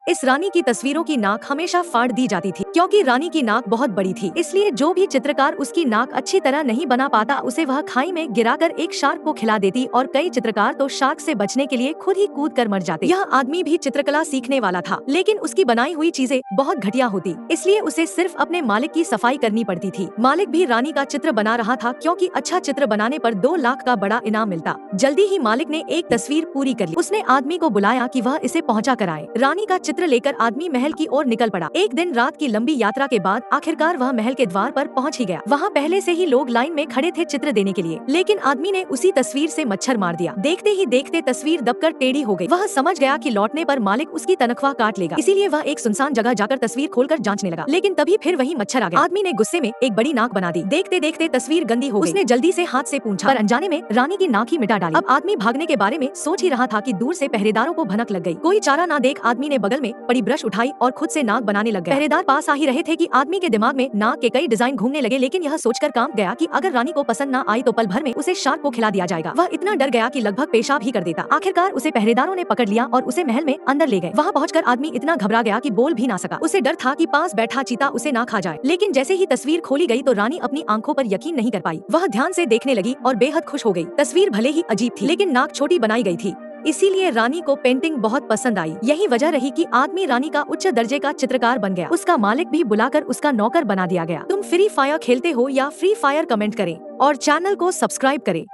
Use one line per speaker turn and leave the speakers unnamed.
इस रानी की तस्वीरों की नाक हमेशा फाड़ दी जाती थी, क्योंकि रानी की नाक बहुत बड़ी थी। इसलिए जो भी चित्रकार उसकी नाक अच्छी तरह नहीं बना पाता, उसे वह खाई में गिराकर एक शार्क को खिला देती, और कई चित्रकार तो शार्क से बचने के लिए खुद ही कूद कर मर जाते। यह आदमी भी चित्रकला सीखने वाला था, लेकिन उसकी बनाई हुई चीजें बहुत घटिया होती, इसलिए उसे सिर्फ अपने मालिक की सफाई करनी पड़ती थी। मालिक भी रानी का चित्र बना रहा था, क्योंकि अच्छा चित्र बनाने पर 2 लाख का बड़ा इनाम मिलता। जल्दी ही मालिक ने एक तस्वीर पूरी कर ली। उसने आदमी को बुलाया कि वह इसे पहुंचा कर आए। रानी का चित्र लेकर आदमी महल की ओर निकल पड़ा। एक दिन रात की लंबी यात्रा के बाद आखिरकार वह महल के द्वार पर पहुंच ही गया। वहाँ पहले से ही लोग लाइन में खड़े थे चित्र देने के लिए, लेकिन आदमी ने उसी तस्वीर से मच्छर मार दिया। देखते ही देखते तस्वीर दबकर टेढ़ी हो गई। वह समझ गया कि लौटने पर मालिक उसकी तनख्वाह काट लेगा, इसीलिए वह एक सुनसान जगह जाकर तस्वीर खोलकर जांचने लगा, लेकिन तभी फिर वही मच्छर आ गया। आदमी ने गुस्से में एक बड़ी नाक बना दी। देखते देखते तस्वीर गंदी हो गई। उसने जल्दी से हाथ से पूंछा, पर अनजाने में रानी की नाक ही मिटा डाली। अब आदमी भागने के बारे में सोच ही रहा था कि दूर से पहरेदारों को भनक लग गई। कोई चारा ना देख आदमी ने बगल में पड़ी ब्रश उठाई और खुद से नाक बनाने लग गया। पहरेदार पास आ ही रहे थे कि आदमी के दिमाग में नाक के कई डिजाइन घूमने लगे, लेकिन यह सोचकर काम गया कि अगर रानी को पसंद ना आई तो पल भर में उसे शार्क को खिला दिया जाएगा। वह इतना डर गया कि लगभग पेशाब ही कर देता। आखिरकार उसे पहरेदारों ने पकड़ लिया और उसे महल में अंदर ले गए। वहाँ पहुंचकर आदमी इतना घबरा गया कि बोल भी ना सका। उसे डर था कि पास बैठा चीता उसे ना खा जाए। लेकिन जैसे ही तस्वीर खोली गई तो रानी अपनी आंखों पर यकीन नहीं कर पाई। वह ध्यान से देखने लगी और बेहद खुश हो गई। तस्वीर भले ही अजीब थी, लेकिन नाक छोटी बनाई गई थी, इसीलिए रानी को पेंटिंग बहुत पसंद आई। यही वजह रही कि आदमी रानी का उच्च दर्जे का चित्रकार बन गया। उसका मालिक भी बुलाकर उसका नौकर बना दिया गया। तुम फ्री फायर खेलते हो या फ्री फायर? कमेंट करें और चैनल को सब्सक्राइब करें।